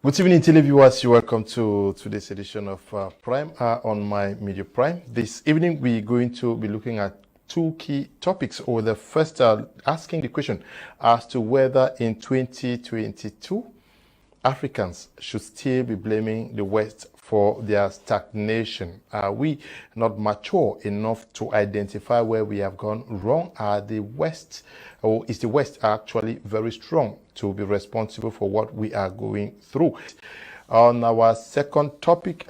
Good evening, televiewers. You're welcome to today's edition of Prime on My Media Prime. This evening, we're going to be looking at two key topics. Or the first, asking the question as to whether in 2022, Africans should still be blaming the West for their stagnation. Are we not mature enough to identify where we have gone wrong? Is the West actually very strong to be responsible for what we are going through? On our second topic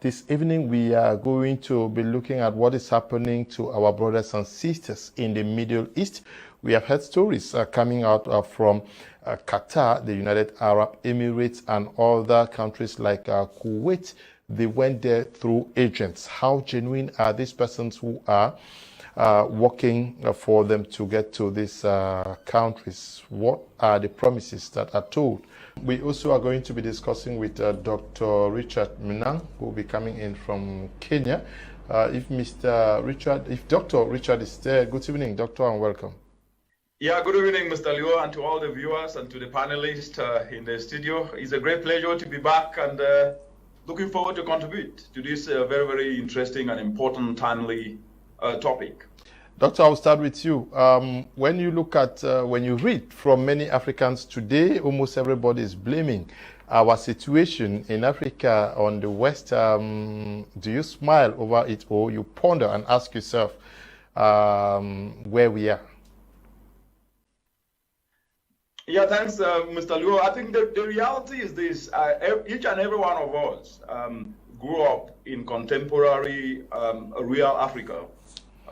this evening, we are going to be looking at what is happening to our brothers and sisters in the Middle East. We have heard stories coming out from Qatar, the United Arab Emirates, and other countries like Kuwait. They went there through agents. How genuine are these persons who are working for them to get to these countries? What are the promises that are told? We also are going to be discussing with Dr. Richard Munang, who will be coming in from Kenya. If Dr. Richard is there, good evening, Doctor, and welcome. Yeah, good evening, Mr. Liu, and to all the viewers and to the panelists in the studio. It's a great pleasure to be back and looking forward to contribute to this very, very interesting and important, timely topic. Doctor, I'll start with you. When you look at, when you read from many Africans today, almost everybody is blaming our situation in Africa on the West. Do you smile over it, or you ponder and ask yourself where we are? Yeah, thanks, Mr. Liu. I think the reality is this. Each and every one of us grew up in contemporary real Africa,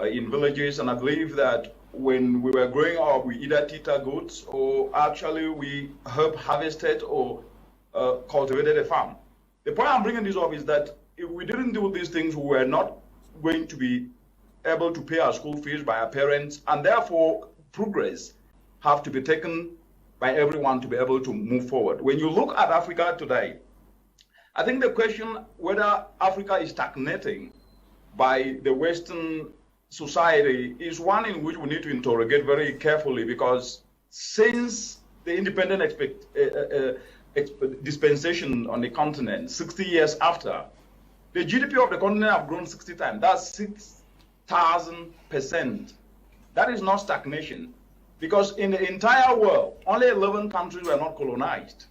in villages, and I believe that when we were growing up, we either teeter goats or actually we herb harvested or cultivated a farm. The point I'm bringing this up is that if we didn't do these things, we were not going to be able to pay our school fees by our parents, and therefore progress have to be taken by everyone to be able to move forward. When you look at Africa today, I think the question whether Africa is stagnating by the Western society is one in which we need to interrogate very carefully, because since the independent dispensation on the continent, 60 years after, the GDP of the continent have grown 60 times. That's 6,000%. That is not stagnation. Because in the entire world, only 11 countries were not colonized.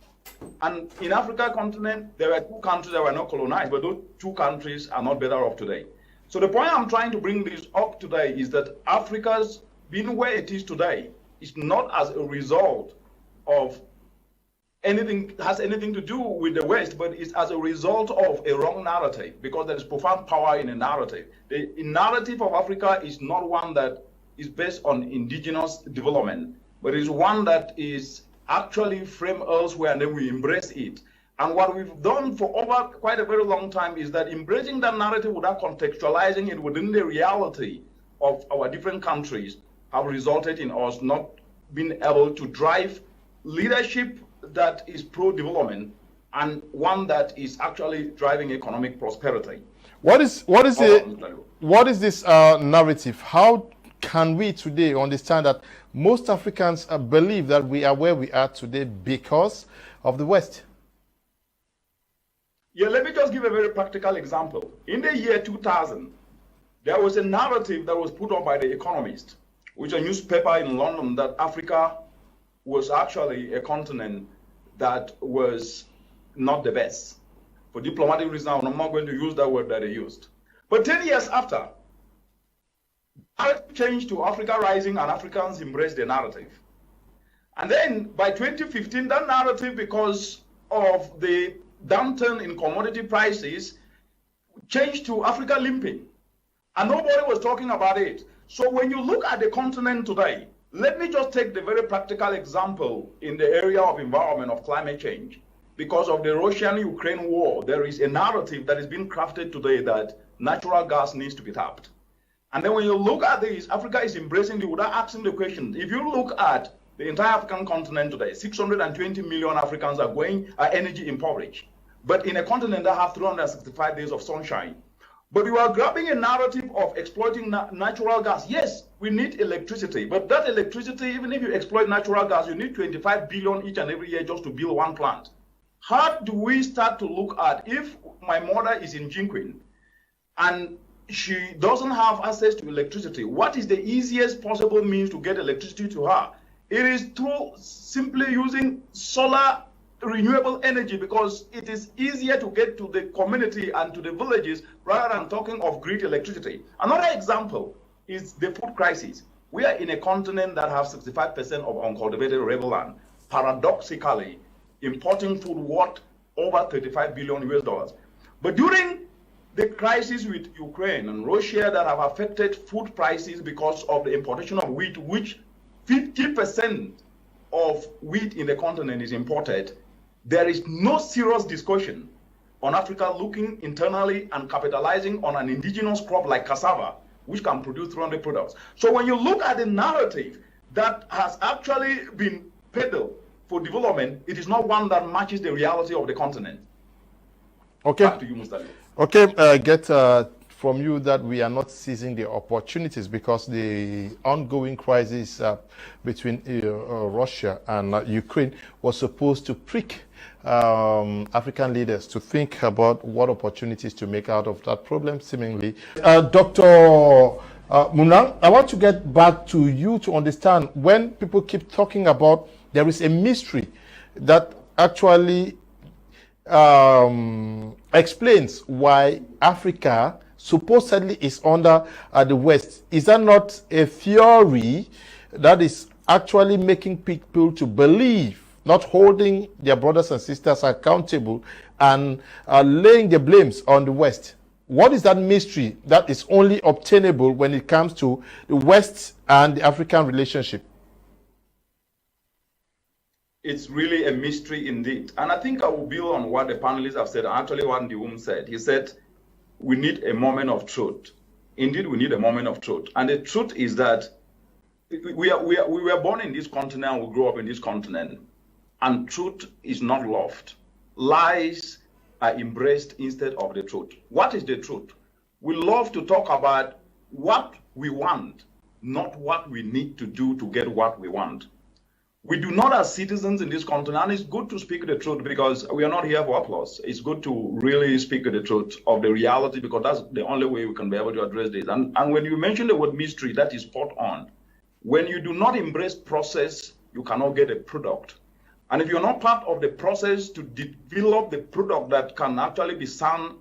And in Africa continent, there were 2 countries that were not colonized, but those 2 countries are not better off today. So the point I'm trying to bring this up today is that Africa's being where it is today is not as a result of anything to do with the West, but it's as a result of a wrong narrative, because there is profound power in a narrative. The narrative of Africa is not one that is based on indigenous development, but is one that is actually framed elsewhere, and then we embrace it. And what we've done for over quite a very long time is that embracing that narrative without contextualizing it within the reality of our different countries have resulted in us not being able to drive leadership that is pro-development and one that is actually driving economic prosperity. What is this narrative? How can we today understand that most Africans believe that we are where we are today because of the West? Yeah, let me just give a very practical example. In the year 2000, there was a narrative that was put on by The Economist, which is a newspaper in London, that Africa was actually a continent that was not the best. For diplomatic reasons, I'm not going to use that word that they used. But 10 years after, narrative changed to Africa rising, and Africans embraced the narrative. And then by 2015, that narrative, because of the downturn in commodity prices, changed to Africa limping. And nobody was talking about it. So when you look at the continent today, let me just take the very practical example in the area of environment, of climate change. Because of the Russian-Ukraine war, there is a narrative that is being crafted today that natural gas needs to be tapped. And then when you look at this, Africa is embracing it without asking the question. If you look at the entire African continent today, 620 million Africans are energy impoverished. But in a continent that has 365 days of sunshine. But you are grabbing a narrative of exploiting natural gas. Yes, we need electricity, but that electricity, even if you exploit natural gas, you need 25 billion each and every year just to build one plant. how do we start to look at, if my mother is in Jinquin and she doesn't have access to electricity, what is the easiest possible means to get electricity to her? It is through simply using solar renewable energy, because it is easier to get to the community and to the villages rather than talking of grid electricity. Another example is the food crisis. We are in a continent that has 65% of uncultivated arable land. Paradoxically, importing food worth over 35 billion US dollars. But during the crisis with Ukraine and Russia that have affected food prices because of the importation of wheat, which 50% of wheat in the continent is imported, there is no serious discussion on Africa looking internally and capitalizing on an indigenous crop like cassava, which can produce 300 products. So when you look at the narrative that has actually been peddled for development, it is not one that matches the reality of the continent. Okay. Back to you, Mr. Lee. Okay, get from you that we are not seizing the opportunities, because the ongoing crisis between Russia and Ukraine was supposed to prick African leaders to think about what opportunities to make out of that problem, seemingly. Dr. Munang, I want to get back to you to understand, when people keep talking about there is a mystery that actually explains why Africa supposedly is under the West. Is that not a theory that is actually making people to believe, not holding their brothers and sisters accountable and laying the blames on the West? What is that mystery that is only obtainable when it comes to the West and the African relationship? It's really a mystery indeed. And I think I will build on what the panelists have said, actually what Ndiwum said. He said, we need a moment of truth. Indeed, we need a moment of truth. And the truth is that we were born in this continent, we grew up in this continent, and truth is not loved. Lies are embraced instead of the truth. What is the truth? We love to talk about what we want, not what we need to do to get what we want. We do not, as citizens in this continent, and it's good to speak the truth, because we are not here for applause. It's good to really speak the truth of the reality, because that's the only way we can be able to address this. And when you mention the word mystery, that is spot on. When you do not embrace process, you cannot get a product. And if you're not part of the process to develop the product that can actually be sound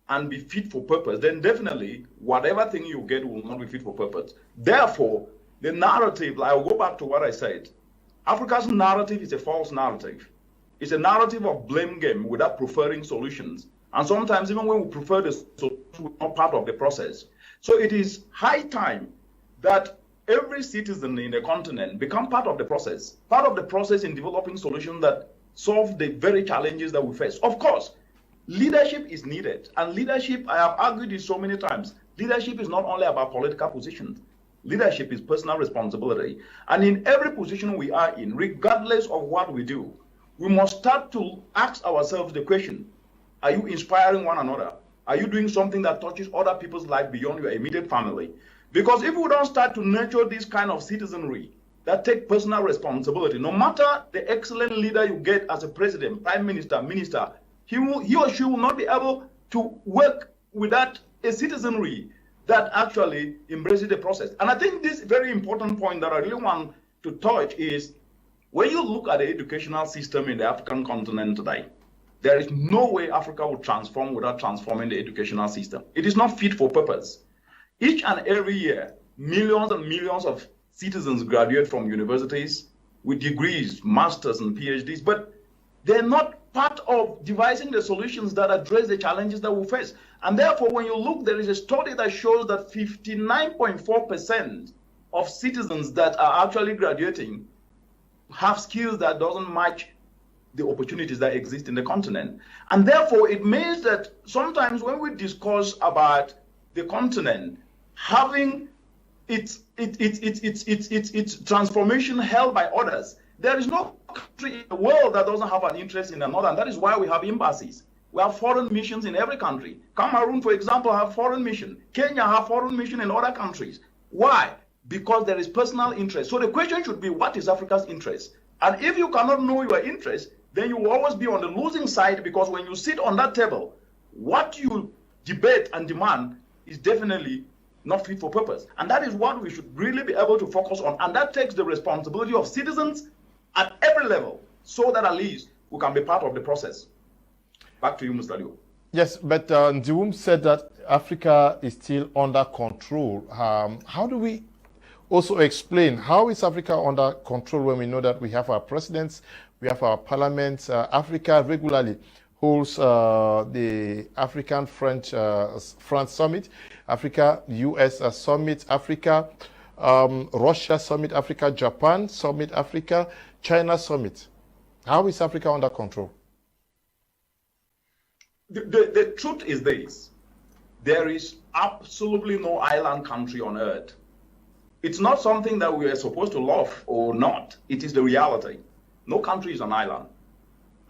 and be fit for purpose, then definitely whatever thing you get will not be fit for purpose. Therefore, the narrative, I'll go back to what I said, Africa's narrative is a false narrative. It's a narrative of blame game without preferring solutions. And sometimes even when we prefer the solution, we're not part of the process. So it is high time that every citizen in the continent become part of the process in developing solutions that solve the very challenges that we face. Of course, leadership is needed. And leadership, I have argued this so many times, leadership is not only about political positions. Leadership is personal responsibility. And in every position we are in, regardless of what we do, we must start to ask ourselves the question, are you inspiring one another? Are you doing something that touches other people's life beyond your immediate family? Because if we don't start to nurture this kind of citizenry that take personal responsibility, no matter the excellent leader you get as a president, prime minister, minister, he or she will not be able to work without a citizenry that actually embraces the process. And I think this very important point that I really want to touch is, when you look at the educational system in the African continent today, there is no way Africa will transform without transforming the educational system. It is not fit for purpose. Each and every year, millions and millions of citizens graduate from universities with degrees, masters and PhDs, but they're not part of devising the solutions that address the challenges that we face. And therefore, when you look, there is a study that shows that 59.4% of citizens that are actually graduating have skills that doesn't match the opportunities that exist in the continent. And therefore, it means that sometimes when we discuss about the continent having its transformation held by others, there is no country in the world that doesn't have an interest in another, and that is why we have embassies. We have foreign missions in every country. Cameroon, for example, have foreign mission. Kenya have foreign mission in other countries. Why? Because there is personal interest. So the question should be, what is Africa's interest? And if you cannot know your interest, then you will always be on the losing side, because when you sit on that table, what you debate and demand is definitely not fit for purpose. And that is what we should really be able to focus on. And that takes the responsibility of citizens at every level, so that at least we can be part of the process. Back to you, Mr. Liu. Yes, but Ndiwum said that Africa is still under control. How do we also explain how is Africa under control when we know that we have our presidents, we have our parliaments? Africa regularly holds the African France Summit, Africa US Summit, Africa Russia Summit, Africa Japan Summit, Africa China Summit. How is Africa under control? The truth is this: there is absolutely no island country on earth. It's not something that we are supposed to love or not. It is the reality. No country is an island.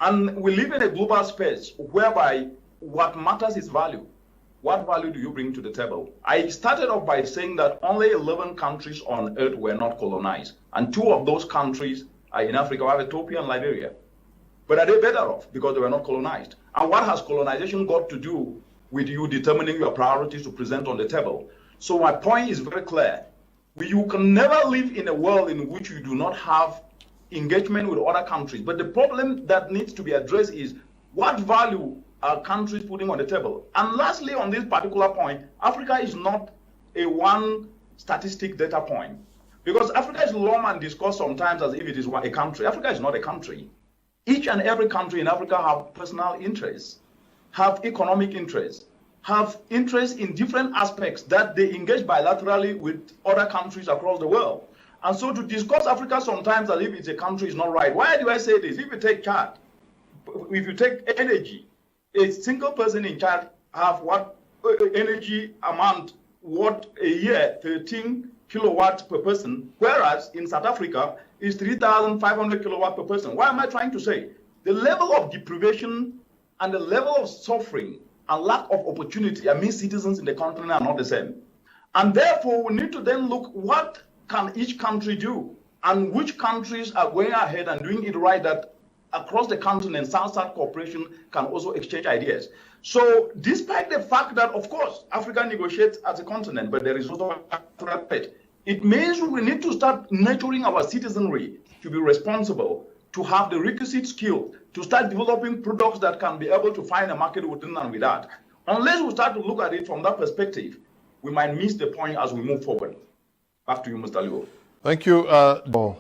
And we live in a global space whereby what matters is value. What value do you bring to the table? I started off by saying that only 11 countries on earth were not colonized. And 2 of those countries are in Africa. We have Ethiopia and Liberia. But are they better off because they were not colonized? And what has colonization got to do with you determining your priorities to present on the table? So my point is very clear. You can never live in a world in which you do not have engagement with other countries. But the problem that needs to be addressed is what value are countries putting on the table? And lastly, on this particular point, Africa is not a one statistic data point. Because Africa is long and discussed sometimes as if it is a country. Africa is not a country. Each and every country in Africa have personal interests, have economic interests, have interests in different aspects that they engage bilaterally with other countries across the world. And so to discuss Africa sometimes as if it's a country is not right. Why do I say this? If you take Chad, if you take energy, a single person in Chad have what energy amount, what a year, 13 kilowatts per person, whereas in South Africa is 3,500 kilowatts per person. What am I trying to say? The level of deprivation and the level of suffering and lack of opportunity among citizens in the continent are not the same. And therefore, we need to then look what can each country do and which countries are going ahead and doing it right, that across the continent, South-South cooperation can also exchange ideas. So despite the fact that, of course, Africa negotiates as a continent, but there is also a threat, it means we need to start nurturing our citizenry to be responsible, to have the requisite skill, to start developing products that can be able to find a market within and without. Unless we start to look at it from that perspective, we might miss the point as we move forward. Back to you, Mr. Liu. Thank you.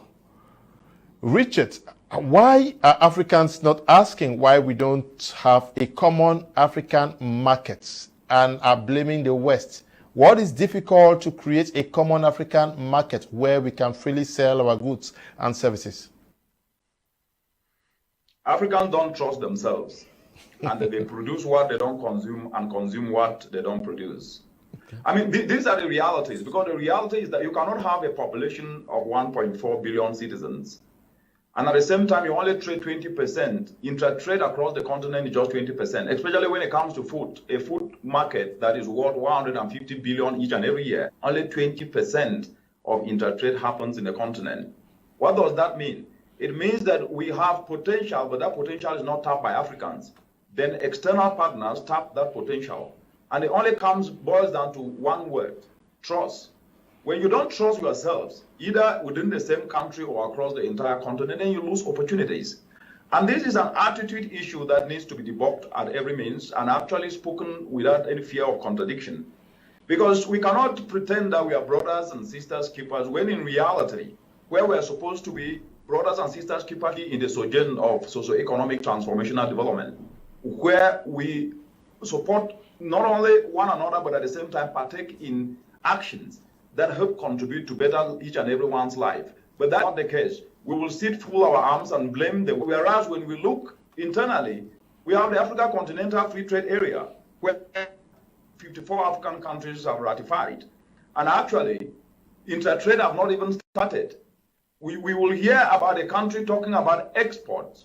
Richard, why are Africans not asking why we don't have a common African market and are blaming the West? What is difficult to create a common African market where we can freely sell our goods and services? Africans don't trust themselves, and they produce what they don't consume and consume what they don't produce. Okay. I mean, these are the realities, because the reality is that you cannot have a population of 1.4 billion citizens, and at the same time, you only trade 20%. Intra-trade across the continent is just 20%, especially when it comes to food. A food market that is worth 150 billion each and every year, only 20% of intra-trade happens in the continent. What does that mean? It means that we have potential, but that potential is not tapped by Africans. Then external partners tap that potential. And it only boils down to one word: trust. When you don't trust yourselves, either within the same country or across the entire continent, then you lose opportunities. And this is an attitude issue that needs to be debunked at every means and actually spoken without any fear of contradiction. Because we cannot pretend that we are brothers and sisters keepers when in reality, where we are supposed to be brothers and sisters keepers in the sojourn of socio-economic transformational development, where we support not only one another, but at the same time partake in actions that help contribute to better each and everyone's life. But that's not the case. We will sit full our arms and blame them. Whereas when we look internally, we have the Africa Continental Free Trade Area, where 54 African countries have ratified. And actually, inter-trade have not even started. We will hear about a country talking about exports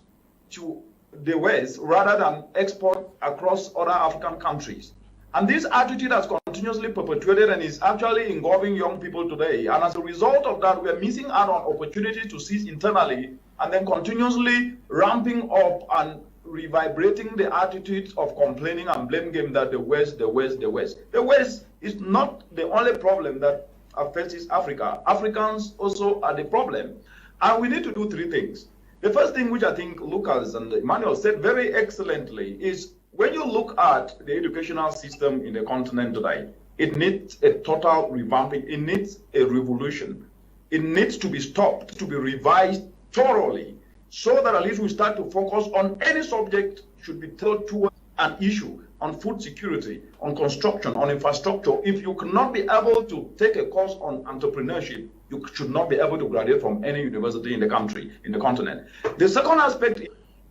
to the West rather than export across other African countries. And this attitude has continuously perpetuated and is actually engulfing young people today. And as a result of that, we are missing out on opportunity to seize internally and then continuously ramping up and reverberating the attitudes of complaining and blame game that the West. The West is not the only problem that affects Africa. Africans also are the problem. And we need to do three things. The first thing, which I think Lucas and Emmanuel said very excellently, is when you look at the educational system in the continent today, it needs a total revamping. It needs a revolution. It needs to be stopped, to be revised thoroughly, so that at least we start to focus on any subject should be tailored towards an issue on food security, on construction, on infrastructure. If you cannot be able to take a course on entrepreneurship, you should not be able to graduate from any university in the country, in the continent. The second aspect is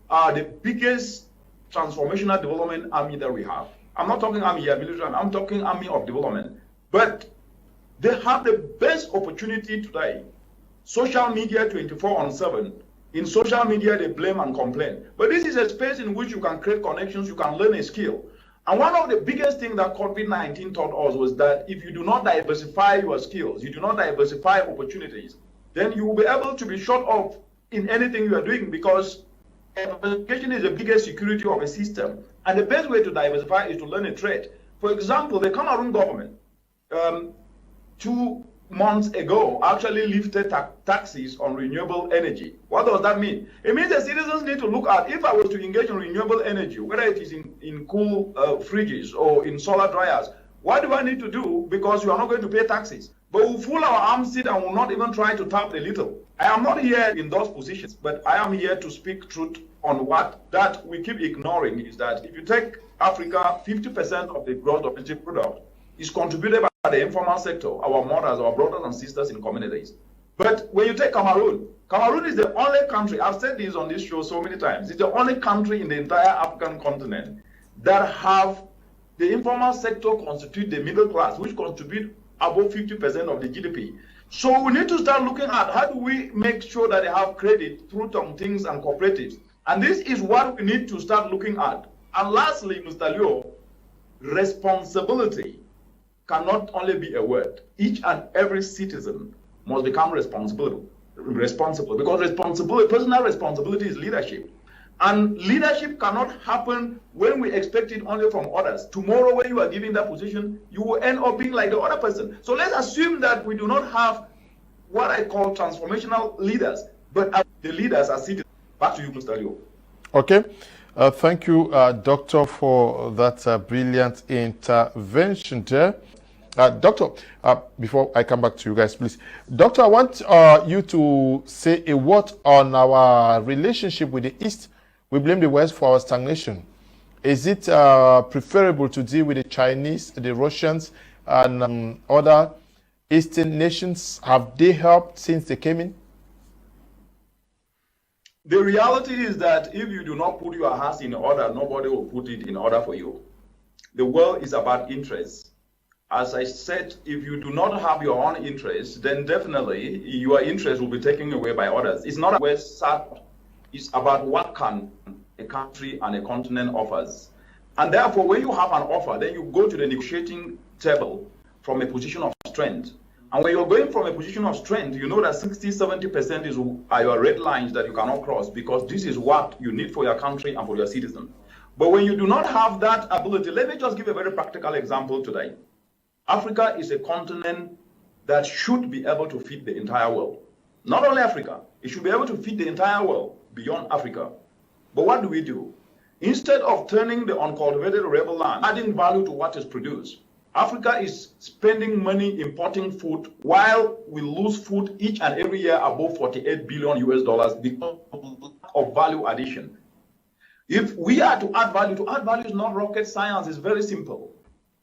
the biggest transformational development army that we have. I'm not talking army here, military, I'm talking army of development. But they have the best opportunity today. Social media 24/7. In social media, they blame and complain. But this is a space in which you can create connections, you can learn a skill. And one of the biggest things that COVID-19 taught us was that if you do not diversify your skills, you do not diversify opportunities, then you will be able to be short of in anything you are doing, because diversification is the biggest security of a system. And the best way to diversify is to learn a trade. For example, the Cameroon government, 2 months ago, actually lifted taxes on renewable energy. What does that mean? It means the citizens need to look at, if I was to engage in renewable energy, whether it is in cool fridges or in solar dryers, what do I need to do? Because you are not going to pay taxes. But we'll fool our arms seat and will not even try to tap a little. I am not here in those positions, but I am here to speak truth on what that we keep ignoring, is that if you take Africa, 50% of the gross domestic product is contributed by the informal sector, our mothers, our brothers and sisters in communities. But when you take Cameroon, Cameroon is the only country, I've said this on this show so many times, it's the only country in the entire African continent that have the informal sector constitute the middle class, which contribute above 50% of the GDP. So we need to start looking at how do we make sure that they have credit through some things and cooperatives. And this is what we need to start looking at. And lastly, Mr. Leo, responsibility cannot only be a word. Each and every citizen must become responsible, because personal responsibility is leadership. And leadership cannot happen when we expect it only from others. Tomorrow, when you are given that position, you will end up being like the other person. So let's assume that we do not have what I call transformational leaders, but the leaders are citizens. Back to you, Mr. Leo. Okay. Thank you, Doctor, for that brilliant intervention there. Doctor, before I come back to you guys, please. Doctor, I want you to say a word on our relationship with the East. We blame the West for our stagnation. Is it preferable to deal with the Chinese, the Russians, and other Eastern nations? Have they helped since they came in? The reality is that if you do not put your house in order, nobody will put it in order for you. The world is about interests. As I said, if you do not have your own interests, then definitely your interest will be taken away by others. It's not West South. It's about what can a country and a continent offers. And therefore, when you have an offer, then you go to the negotiating table from a position of strength. And when you're going from a position of strength, you know that 60-70% are your red lines that you cannot cross, because this is what you need for your country and for your citizens. But when you do not have that ability, let me just give a very practical example today. Africa is a continent that should be able to feed the entire world. Not only Africa, it should be able to feed the entire world beyond Africa. But what do? Instead of turning the uncultivated arable land, adding value to what is produced, Africa is spending money importing food while we lose food each and every year above $48 billion because of value addition. If we are to add value is not rocket science, it's very simple.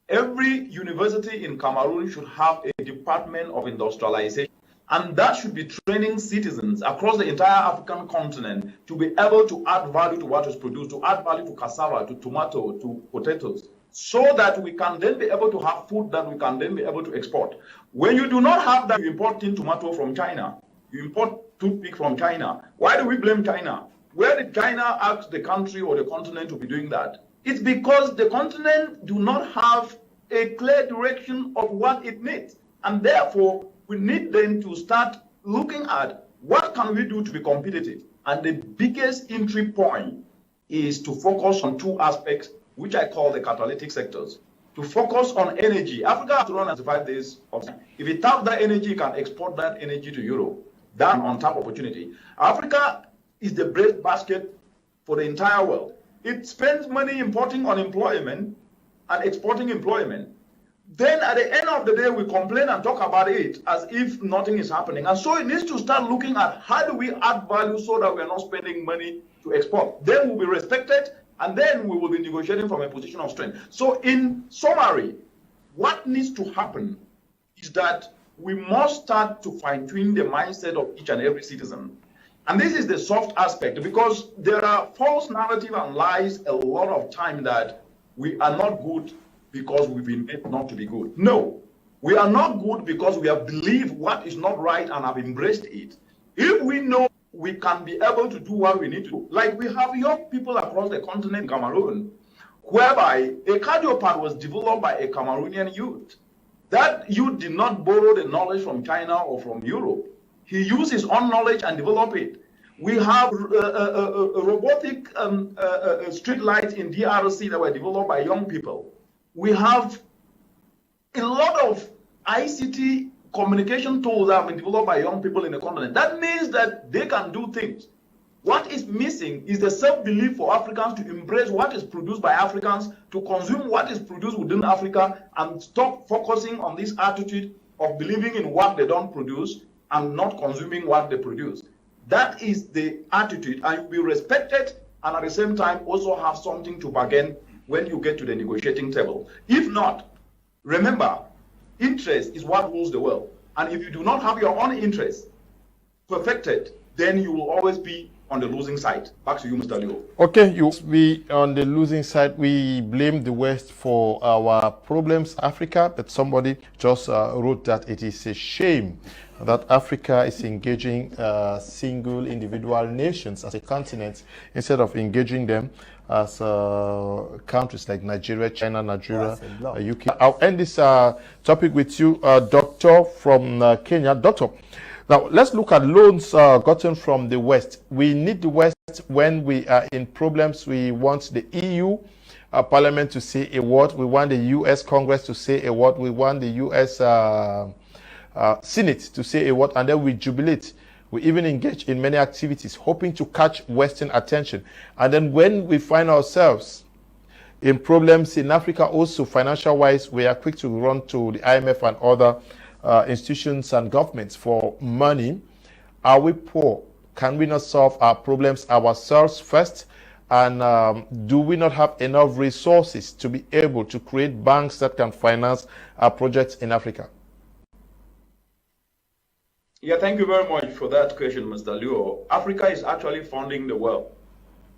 Every university in Cameroon should have a department of industrialization, and that should be training citizens across the entire African continent to be able to add value to what is produced, to add value to cassava, to tomato, to potatoes, so that we can then be able to have food that we can then be able to export. When you do not have that, you import tin tomato from China, you import toothpick from China. Why do we blame China? Where did China ask the country or the continent to be doing that? It's because the continent do not have a clear direction of what it needs. And therefore, we need them to start looking at what can we do to be competitive. And the biggest entry point is to focus on two aspects, which I call the catalytic sectors. To focus on energy. Africa has to run 95 days of time. If it taps that energy, it can export that energy to Europe. That's an untapped opportunity. Africa is the breadbasket for the entire world. It spends money importing unemployment and exporting employment. Then at the end of the day, we complain and talk about it as if nothing is happening. And so it needs to start looking at how do we add value so that we're not spending money to export. Then we'll be respected, and then we will be negotiating from a position of strength. So in summary, what needs to happen is that we must start to fine-tune the mindset of each and every citizen. And this is the soft aspect, because there are false narrative and lies a lot of time that we are not good because we've been made not to be good. No, we are not good because we have believed what is not right and have embraced it. If we know we can be able to do what we need to do, like we have young people across the continent, Cameroon, whereby a cardiopad was developed by a Cameroonian youth. That youth did not borrow the knowledge from China or from Europe. He used his own knowledge and developed it. We have robotic street lights in DRC that were developed by young people. We have a lot of ICT communication tools that have been developed by young people in the continent. That means that they can do things. What is missing is the self-belief for Africans to embrace what is produced by Africans, to consume what is produced within Africa, and stop focusing on this attitude of believing in what they don't produce and not consuming what they produce. That is the attitude, and you'll be respected, and at the same time also have something to bargain when you get to the negotiating table. If not, remember, interest is what rules the world. And if you do not have your own interest perfected, then you will always be on the losing side. Back to you, Mr. Leo. Okay, you be on the losing side. We blame the West for our problems, Africa, but somebody just wrote that it is a shame that Africa is engaging single individual nations as a continent instead of engaging them as countries like Nigeria, China, Nigeria, UK. I'll end this topic with you, Doctor from Kenya. Doctor, now let's look at loans gotten from the West. We need the West when we are in problems. We want the EU Parliament to say a word. We want the US Congress to say a word. We want the US Senate to say a word, and then we jubilate. We even engage in many activities, hoping to catch Western attention. And then when we find ourselves in problems in Africa, also financial-wise, we are quick to run to the IMF and other institutions and governments for money. Are we poor? Can we not solve our problems ourselves first? And do we not have enough resources to be able to create banks that can finance our projects in Africa? Yeah, thank you very much for that question, Mr. Leo. Africa is actually funding the world.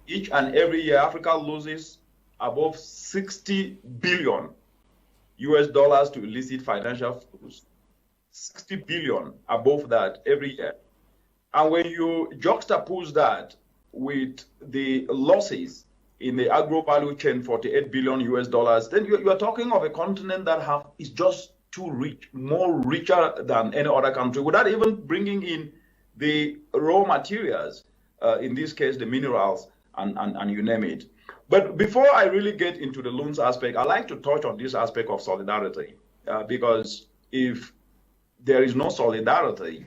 Each and every year, Africa loses above 60 billion US dollars to illicit financial flows. 60 billion above that every year. And when you juxtapose that with the losses in the agro value chain, 48 billion US dollars, then you are talking of a continent that is just too rich, more richer than any other country, without even bringing in the raw materials, in this case, the minerals, and you name it. But before I really get into the loans aspect, I'd like to touch on this aspect of solidarity, because if there is no solidarity,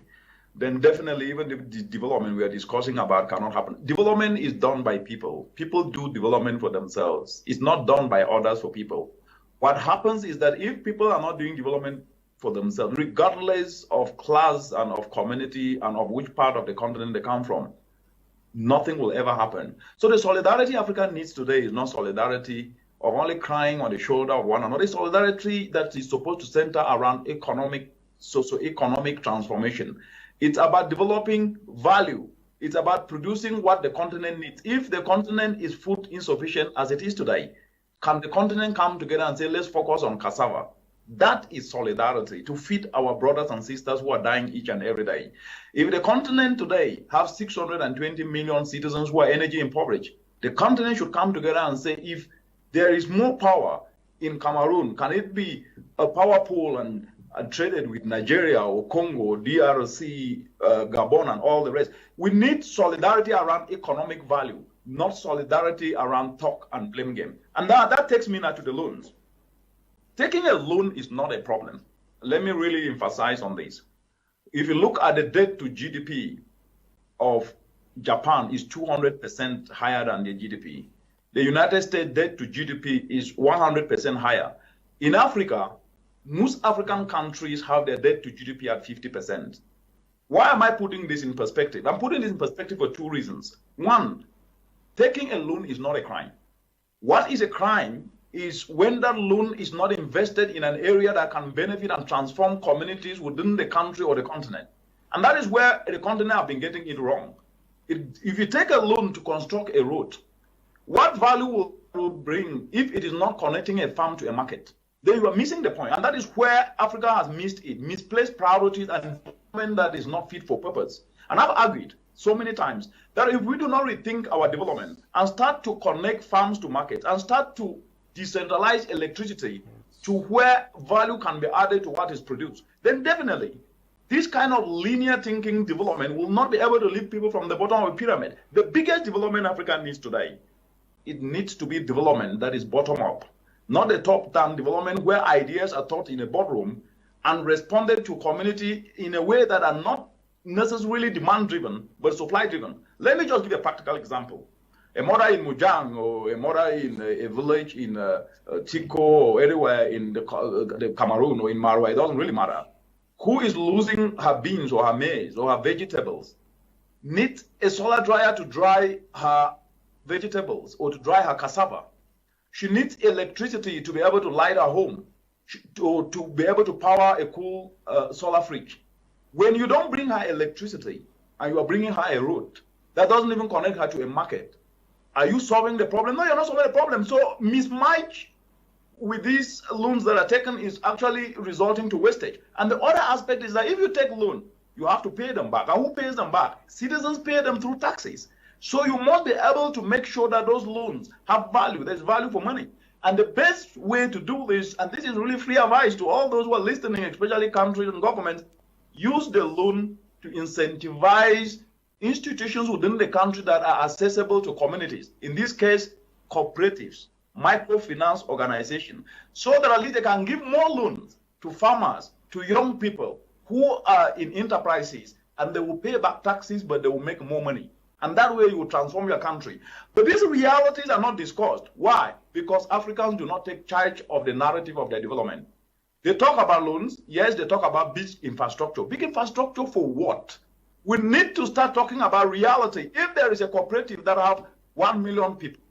then definitely even the development we are discussing about cannot happen. Development is done by people. People do development for themselves. It's not done by others for people. What happens is that if people are not doing development for themselves, regardless of class and of community and of which part of the continent they come from, nothing will ever happen. So the solidarity Africa needs today is not solidarity of only crying on the shoulder of one another. It's solidarity that is supposed to center around socio-economic transformation. It's about developing value. It's about producing what the continent needs. If the continent is food insufficient as it is today, can the continent come together and say, let's focus on cassava? That is solidarity, to feed our brothers and sisters who are dying each and every day. If the continent today has 620 million citizens who are energy impoverished, the continent should come together and say, if there is more power in Cameroon, can it be a power pool and traded with Nigeria or Congo, DRC, Gabon, and all the rest. We need solidarity around economic value, not solidarity around talk and blame game. And that takes me now to the loans. Taking a loan is not a problem. Let me really emphasize on this. If you look at the debt to GDP of Japan is 200% higher than the GDP. The United States debt to GDP is 100% higher. In Africa, most African countries have their debt to GDP at 50%. Why am I putting this in perspective? I'm putting this in perspective for two reasons. One, taking a loan is not a crime. What is a crime is when that loan is not invested in an area that can benefit and transform communities within the country or the continent. And that is where the continent have been getting it wrong. If you take a loan to construct a road, what value will it bring if it is not connecting a farm to a market? Then you are missing the point. And that is where Africa has missed it, misplaced priorities and development that is not fit for purpose. And I've argued so many times that if we do not rethink our development and start to connect farms to markets and start to decentralize electricity to where value can be added to what is produced, then definitely this kind of linear thinking development will not be able to lift people from the bottom of the pyramid. The biggest development Africa needs today, it needs to be development that is bottom up, not a top-down development where ideas are taught in a boardroom and responded to community in a way that are not necessarily demand-driven, but supply-driven. Let me just give a practical example. A mother in Munang or a mother in a village in Tico or anywhere in the Cameroon or in Marwa, it doesn't really matter, who is losing her beans or her maize or her vegetables, needs a solar dryer to dry her vegetables or to dry her cassava. She needs electricity to be able to light her home, to be able to power a cool solar fridge. When you don't bring her electricity and you are bringing her a road that doesn't even connect her to a market, are you solving the problem? No, you're not solving the problem. So mismatch with these loans that are taken is actually resulting to wastage. And the other aspect is that if you take loan, you have to pay them back. And who pays them back? Citizens pay them through taxes. So you must be able to make sure that those loans have value. There's value for money. And the best way to do this, and this is really free advice to all those who are listening, especially countries and governments, use the loan to incentivize institutions within the country that are accessible to communities. In this case, cooperatives, microfinance organizations, so that at least they can give more loans to farmers, to young people who are in enterprises, and they will pay back taxes, but they will make more money. And that way you will transform your country. But these realities are not discussed. Why? Because Africans do not take charge of the narrative of their development. They talk about loans. Yes, they talk about big infrastructure. Big infrastructure for what? We need to start talking about reality. If there is a cooperative that have 1 million people,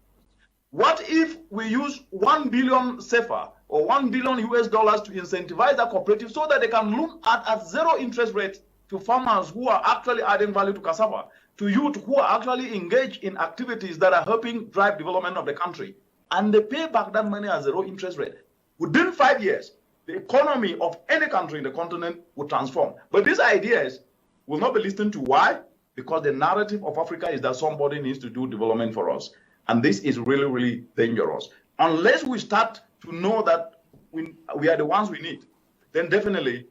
what if we use 1 billion CFA or 1 billion US dollars to incentivize that cooperative so that they can loan at zero interest rate to farmers who are actually adding value to cassava, to youth who are actually engaged in activities that are helping drive development of the country, and they pay back that money at zero interest rate. Within 5 years, the economy of any country in the continent will transform. But these ideas will not be listened to. Why? Because the narrative of Africa is that somebody needs to do development for us. And this is really, really dangerous. Unless we start to know that we are the ones we need, then definitely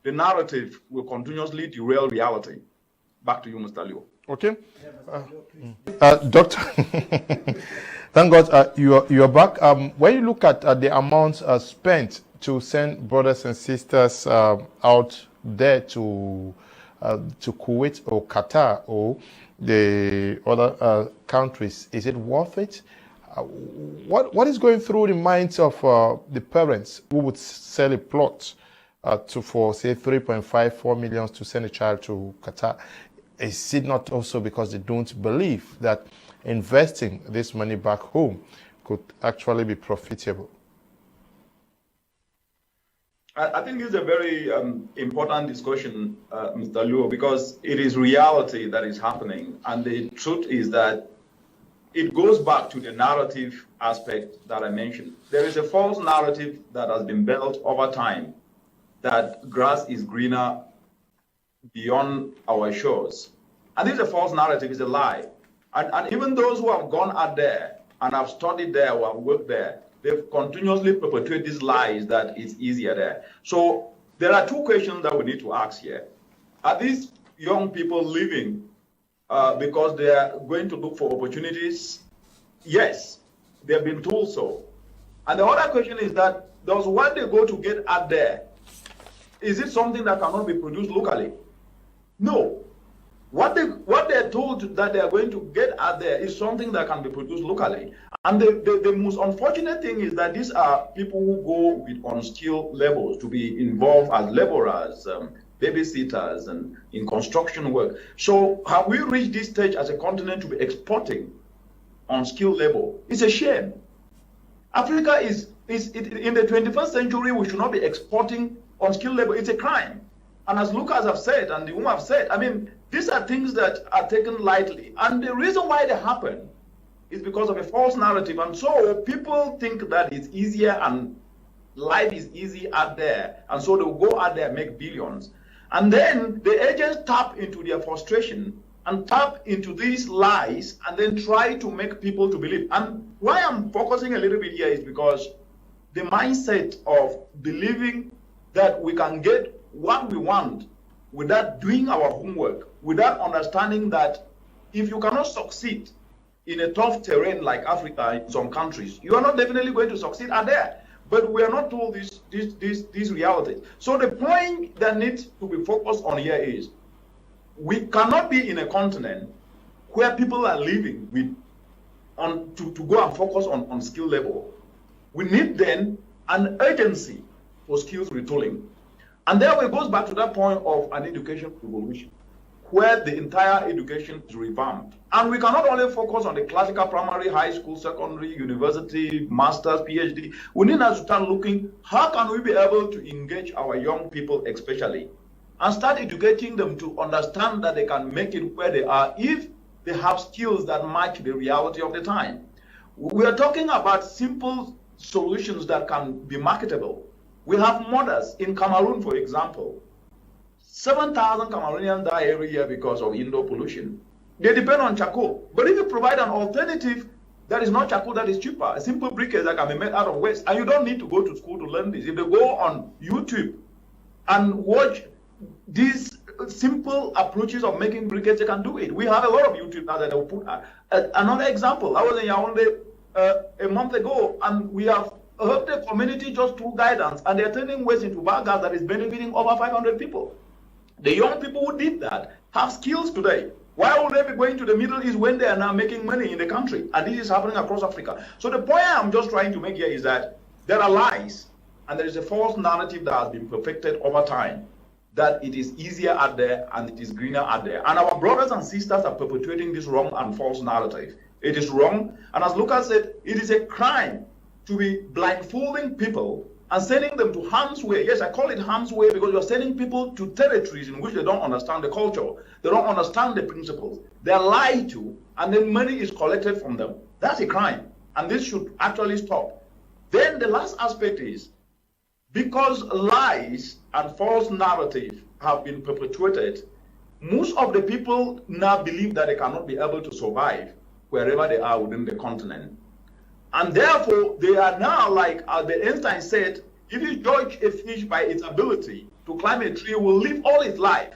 the narrative will continuously derail reality. Back to you, Mr. Leo. Okay. Doctor, thank God you are back. When you look at the amounts spent to send brothers and sisters out there to Kuwait or Qatar or the other countries, is it worth it? What is going through the minds of the parents who would sell a plot for say 3.54 million to send a child to Qatar? Is it not also because they don't believe that investing this money back home could actually be profitable? I think this is a very important discussion, Mr. Luo, because it is reality that is happening. And the truth is that it goes back to the narrative aspect that I mentioned. There is a false narrative that has been built over time that grass is greener beyond our shores. And this is a false narrative, it's a lie. And even those who have gone out there and have studied there or have worked there, they've continuously perpetuated these lies that it's easier there. So there are two questions that we need to ask here. Are these young people leaving because they are going to look for opportunities? Yes, they've been told so. And the other question is that, does what they go to get out there, is it something that cannot be produced locally? No. What they're told that they are going to get out there is something that can be produced locally. And the most unfortunate thing is that these are people who go with unskilled levels to be involved as laborers, babysitters, and in construction work. So have we reached this stage as a continent to be exporting unskilled labor? It's a shame. Africa is in the 21st century, we should not be exporting unskilled labor. It's a crime. And as Lucas have said, and the woman have said, I mean, these are things that are taken lightly. And the reason why they happen is because of a false narrative. And so people think that it's easier and life is easy out there. And so they'll go out there and make billions. And then the agents tap into their frustration and tap into these lies and then try to make people to believe. And why I'm focusing a little bit here is because the mindset of believing that we can get what we want without doing our homework, without understanding that if you cannot succeed in a tough terrain like Africa in some countries, you are not definitely going to succeed out there. But we are not told this reality. So the point that needs to be focused on here is we cannot be in a continent where people are living with to go and focus on skill level. We need then an urgency for skills retooling. And there it goes back to that point of an education revolution, where the entire education is revamped. And we cannot only focus on the classical primary, high school, secondary, university, master's, PhD. We need to start looking, how can we be able to engage our young people especially, and start educating them to understand that they can make it where they are if they have skills that match the reality of the time. We are talking about simple solutions that can be marketable. We have mothers in Cameroon, for example. 7,000 Cameroonians die every year because of indoor pollution. They depend on charcoal. But if you provide an alternative that is not charcoal, that is cheaper, a simple briquette that can be made out of waste, and you don't need to go to school to learn this. If they go on YouTube and watch these simple approaches of making briquettes, they can do it. We have a lot of YouTube now that they will put. Another example, I was in Yaoundé a month ago, and we have helped the community just through guidance, and they're turning waste into biogas that is benefiting over 500 people. The young people who did that have skills today. Why would they be going to the Middle East when they are now making money in the country? And this is happening across Africa. So the point I'm just trying to make here is that there are lies, and there is a false narrative that has been perfected over time, that it is easier out there and it is greener out there. And our brothers and sisters are perpetuating this wrong and false narrative. It is wrong. And as Lucas said, it is a crime to be blindfolding people and sending them to harm's way. Yes, I call it harm's way because you're sending people to territories in which they don't understand the culture. They don't understand the principles. They're lied to, and then money is collected from them. That's a crime, and this should actually stop. Then the last aspect is, because lies and false narrative have been perpetuated, most of the people now believe that they cannot be able to survive wherever they are within the continent. And therefore, they are now, like Albert Einstein said, if you judge a fish by its ability to climb a tree, it will live all its life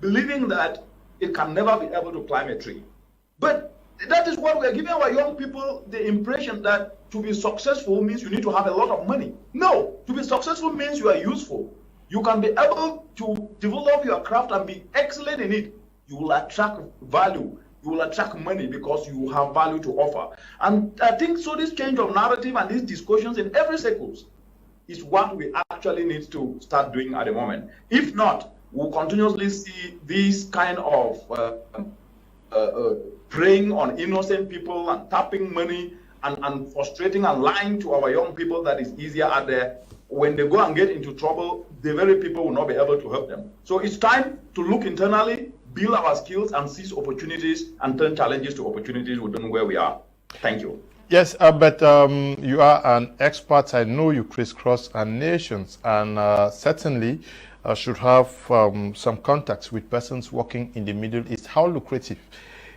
believing that it can never be able to climb a tree. But that is what we are giving our young people, the impression that to be successful means you need to have a lot of money. No, to be successful means you are useful. You can be able to develop your craft and be excellent in it. You will attract value. You will attract money because you have value to offer. And I think so this change of narrative and these discussions in every circles is what we actually need to start doing at the moment. If not, we'll continuously see this kind of preying on innocent people and tapping money and frustrating and lying to our young people that is easier out there. When they go and get into trouble, the very people will not be able to help them. So it's time to look internally, build our skills, and seize opportunities and turn challenges to opportunities within where we are. Thank you. Yes, but you are an expert. I know you crisscross our nations, and certainly should have some contacts with persons working in the Middle East. How lucrative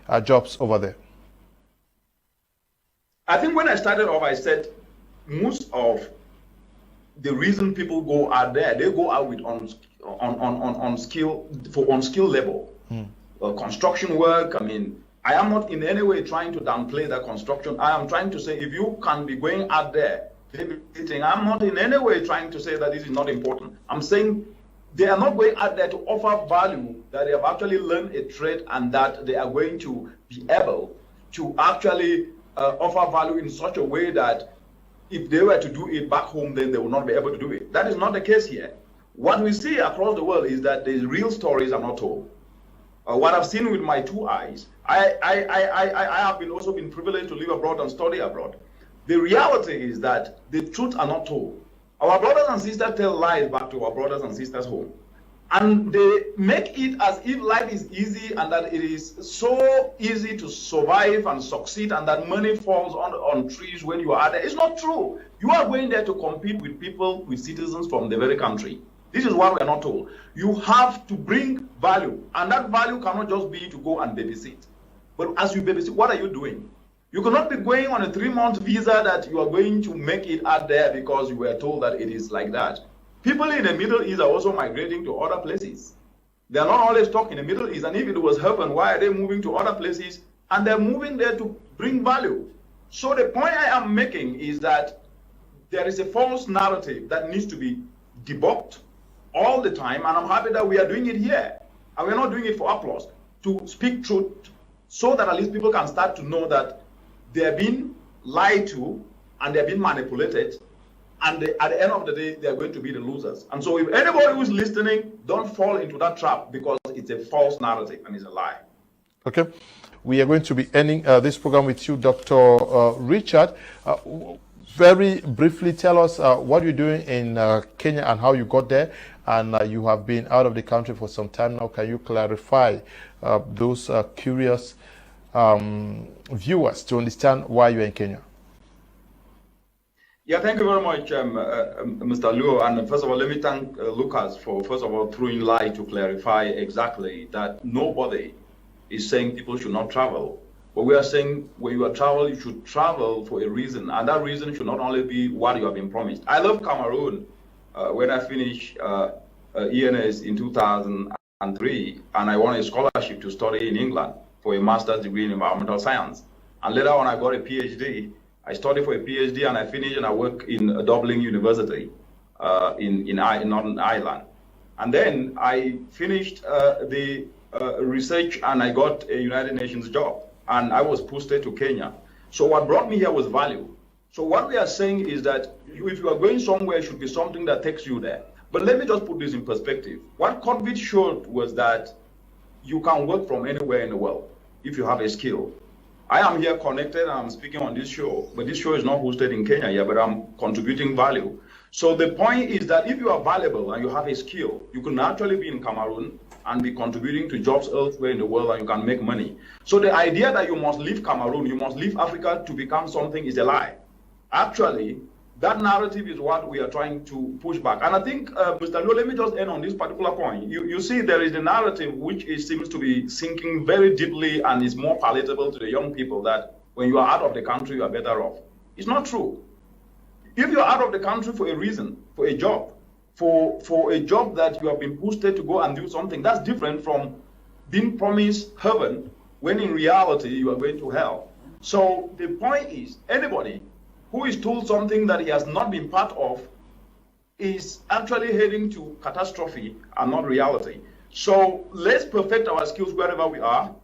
are jobs over there? I think when I started off, I said most of the reason people go out there, they go out with on skill level. Construction work, I mean, I am not in any way trying to downplay that construction. I am trying to say if you can be going out there, I'm not in any way trying to say that this is not important. I'm saying they are not going out there to offer value, that they have actually learned a trade and that they are going to be able to actually offer value in such a way that if they were to do it back home, then they will not be able to do it. That is not the case here. What we see across the world is that the real stories are not told. What I've seen with my 2 eyes, I have also been privileged to live abroad and study abroad. The reality is that the truth are not told. Our brothers and sisters tell lies back to our brothers and sisters home. And they make it as if life is easy and that it is so easy to survive and succeed and that money falls on trees when you are there. It's not true. You are going there to compete with people, with citizens from the very country. This is what we are not told. You have to bring value, and that value cannot just be to go and babysit. But as you babysit, what are you doing? You cannot be going on a 3-month visa that you are going to make it out there because you were told that it is like that. People in the Middle East are also migrating to other places. They are not always stuck in the Middle East, and if it was heaven, why are they moving to other places? And they're moving there to bring value. So the point I am making is that there is a false narrative that needs to be debunked all the time, and I'm happy that we are doing it here. And we're not doing it for applause, to speak truth, so that at least people can start to know that they're being lied to and they're being manipulated, and at the end of the day, they're going to be the losers. And so if anybody who's listening, don't fall into that trap, because it's a false narrative and it's a lie. Okay. We are going to be ending this program with you, Dr. Richard. Very briefly, tell us what you're doing in Kenya and how you got there. And you have been out of the country for some time now. Can you clarify those curious viewers to understand why you're in Kenya? Yeah, thank you very much, Mr. Luo. And first of all, let me thank Lucas for, first of all, throwing light to clarify exactly that nobody is saying people should not travel. But we are saying when you are travel, you should travel for a reason. And that reason should not only be what you have been promised. I love Cameroon. When I finished ENS in 2003, and I won a scholarship to study in England for a master's degree in environmental science. And later on, I got a PhD. I studied for a PhD, and I finished, and I work in Dublin University in Northern Ireland. And then I finished the research, and I got a United Nations job, and I was posted to Kenya. So what brought me here was value. So what we are saying is that if you are going somewhere, it should be something that takes you there. But let me just put this in perspective. What COVID showed was that you can work from anywhere in the world if you have a skill. I am here connected and I'm speaking on this show, but this show is not hosted in Kenya yet, but I'm contributing value. So the point is that if you are valuable and you have a skill, you can actually be in Cameroon and be contributing to jobs elsewhere in the world, and you can make money. So the idea that you must leave Cameroon, you must leave Africa to become something is a lie. Actually, that narrative is what we are trying to push back. And I think, Mr. Luo, let me just end on this particular point. You see, there is a narrative which seems to be sinking very deeply and is more palatable to the young people, that when you are out of the country, you are better off. It's not true. If you're out of the country for a reason, for a job, for a job that you have been posted to go and do something, that's different from being promised heaven when in reality you are going to hell. So the point is, anybody who is told something that he has not been part of is actually heading to catastrophe and not reality. So let's perfect our skills wherever we are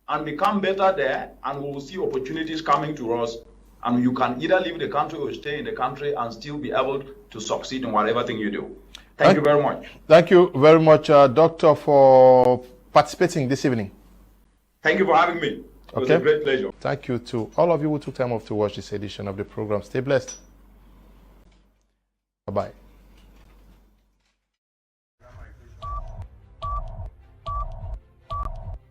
and become better there, and we will see opportunities coming to us, and you can either leave the country or stay in the country and still be able to succeed in whatever thing you do. Thank you very much. Thank you very much, Doctor, for participating this evening. Thank you for having me. It was a great pleasure. Thank you to all of you who took time off to watch this edition of the program. Stay blessed. Bye-bye.